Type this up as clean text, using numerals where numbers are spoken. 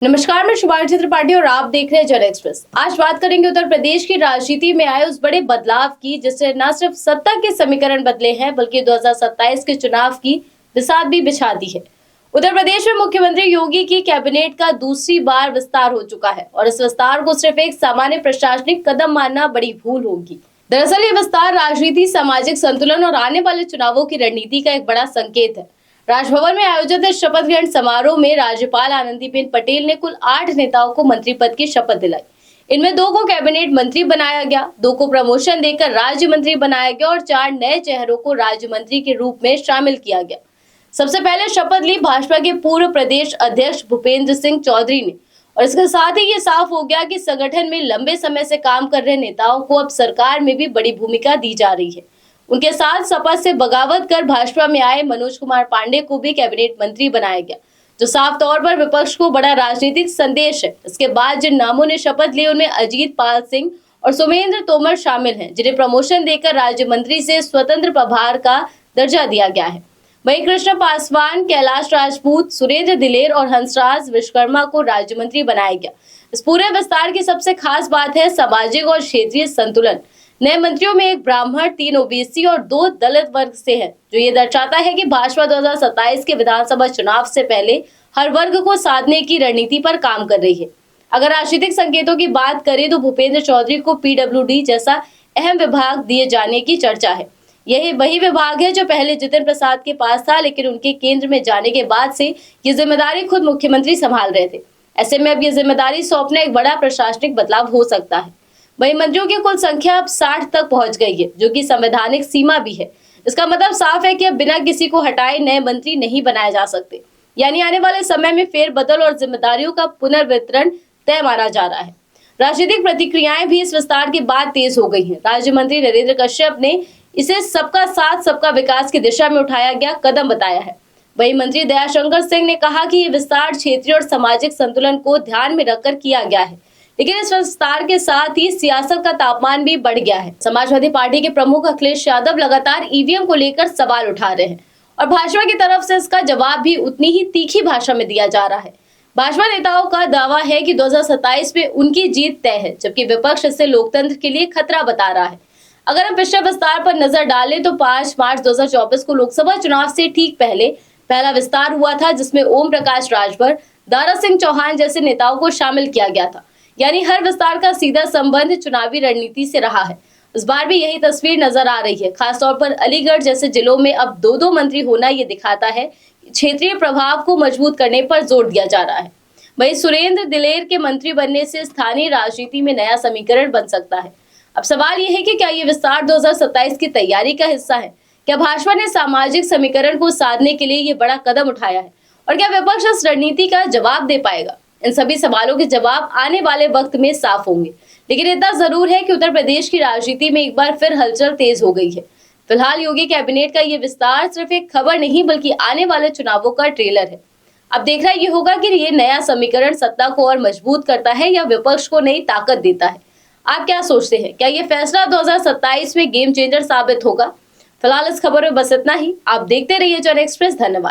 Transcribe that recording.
नमस्कार, मैं शुभांगी त्रिपाठी और आप देख रहे हैं जन एक्सप्रेस। आज बात करेंगे उत्तर प्रदेश की राजनीति में आए उस बड़े बदलाव की जिससे न सिर्फ सत्ता के समीकरण बदले हैं बल्कि 2027 के चुनाव की बिसात भी बिछा दी है। उत्तर प्रदेश में मुख्यमंत्री योगी की कैबिनेट का दूसरी बार विस्तार हो चुका है और इस विस्तार को सिर्फ एक सामान्य प्रशासनिक कदम मानना बड़ी भूल होगी। दरअसल ये विस्तार राजनीति, सामाजिक संतुलन और आने वाले चुनावों की रणनीति का एक बड़ा संकेत है। राजभवन में आयोजित इस शपथ ग्रहण समारोह में राज्यपाल आनंदीबेन पटेल ने कुल 8 नेताओं को मंत्री पद की शपथ दिलाई। इनमें 2 को कैबिनेट मंत्री बनाया गया, 2 को प्रमोशन देकर राज्य मंत्री बनाया गया और 4 नए चेहरों को राज्य मंत्री के रूप में शामिल किया गया। सबसे पहले शपथ ली भाजपा के पूर्व प्रदेश अध्यक्ष भूपेंद्र सिंह चौधरी ने और इसके साथ ही ये साफ हो गया कि संगठन में लंबे समय से काम कर रहे नेताओं को अब सरकार में भी बड़ी भूमिका दी जा रही है। उनके साथ शपथ से बगावत कर भाजपा में आए मनोज कुमार पांडे को भी कैबिनेट मंत्री बनाया गया, जो साफ तौर पर विपक्ष को बड़ा राजनीतिक संदेश है। इसके बाद जिन नामों ने शपथ ली उनमें अजीत पाल सिंह और सोमेंद्र तोमर शामिल हैं, जिन्हें प्रमोशन देकर राज्य मंत्री से स्वतंत्र प्रभार का दर्जा दिया गया है। वहीं कृष्ण पासवान, कैलाश राजपूत, सुरेंद्र दिलेर और हंसराज विश्वकर्मा को राज्य मंत्री बनाया गया। इस पूरे विस्तार की सबसे खास बात है सामाजिक और क्षेत्रीय संतुलन। नए मंत्रियों में 1 ब्राह्मण, 3 ओबीसी और 2 दलित वर्ग से हैं, जो ये दर्शाता है कि भाजपा 2027 के विधानसभा चुनाव से पहले हर वर्ग को साधने की रणनीति पर काम कर रही है। अगर राजनीतिक संकेतों की बात करें तो भूपेंद्र चौधरी को पीडब्ल्यूडी जैसा अहम विभाग दिए जाने की चर्चा है। यही वही विभाग है जो पहले जितिन प्रसाद के पास था, लेकिन उनके केंद्र में जाने के बाद से ये जिम्मेदारी खुद मुख्यमंत्री संभाल रहे थे। ऐसे में अब ये जिम्मेदारी सौंपना एक बड़ा प्रशासनिक बदलाव हो सकता है। वही मंत्रियों की कुल संख्या अब 60 तक पहुंच गई है, जो कि संवैधानिक सीमा भी है। इसका मतलब साफ है कि अब बिना किसी को हटाए नए मंत्री नहीं बनाए जा सकते, यानी आने वाले समय में फेरबदल और जिम्मेदारियों का पुनर्वितरण तय माना जा रहा है। राजनीतिक प्रतिक्रियाएं भी इस विस्तार के बाद तेज हो गई हैं। राज्य मंत्री नरेंद्र कश्यप ने इसे सबका साथ सबका विकास की दिशा में उठाया गया कदम बताया है। वही मंत्री दयाशंकर सिंह ने कहा कि ये विस्तार क्षेत्रीय और सामाजिक संतुलन को ध्यान में रखकर किया गया है, लेकिन इस विस्तार के साथ ही सियासत का तापमान भी बढ़ गया है। समाजवादी पार्टी के प्रमुख अखिलेश यादव लगातार ईवीएम को लेकर सवाल उठा रहे हैं और भाजपा की तरफ से इसका जवाब भी उतनी ही तीखी भाषा में दिया जा रहा है। भाजपा नेताओं का दावा है कि 2027 में उनकी जीत तय है, जबकि विपक्ष इसे लोकतंत्र के लिए खतरा बता रहा है। अगर हम पिछले विस्तार पर नजर डालें तो 5 मार्च 2024 को लोकसभा चुनाव से ठीक पहले पहला विस्तार हुआ था, जिसमें ओम प्रकाश राजभर, दारा सिंह चौहान जैसे नेताओं को शामिल किया गया था। यानी हर विस्तार का सीधा संबंध चुनावी रणनीति से रहा है। इस बार भी यही तस्वीर नजर आ रही है। खासतौर पर अलीगढ़ जैसे जिलों में अब 2-2 मंत्री होना ये दिखाता है कि क्षेत्रीय प्रभाव को मजबूत करने पर जोर दिया जा रहा है। वहीं सुरेंद्र दिलेर के मंत्री बनने से स्थानीय राजनीति में नया समीकरण बन सकता है। अब सवाल ये है कि क्या ये विस्तार 2027 की तैयारी का हिस्सा है? क्या भाजपा ने सामाजिक समीकरण को साधने के लिए ये बड़ा कदम उठाया है और क्या विपक्ष इस रणनीति का जवाब दे पाएगा? इन सभी सवालों के जवाब आने वाले वक्त में साफ होंगे, लेकिन इतना जरूर है कि उत्तर प्रदेश की राजनीति में एक बार फिर हलचल तेज हो गई है। फिलहाल योगी कैबिनेट का ये विस्तार सिर्फ एक खबर नहीं बल्कि आने वाले चुनावों का ट्रेलर है। अब देखना ये होगा कि ये नया समीकरण सत्ता को और मजबूत करता है या विपक्ष को नई ताकत देता है। आप क्या सोचते हैं? क्या ये फैसला 2027 में गेम चेंजर साबित होगा? फिलहाल इस खबर में बस इतना ही। आप देखते रहिए जन एक्सप्रेस। धन्यवाद।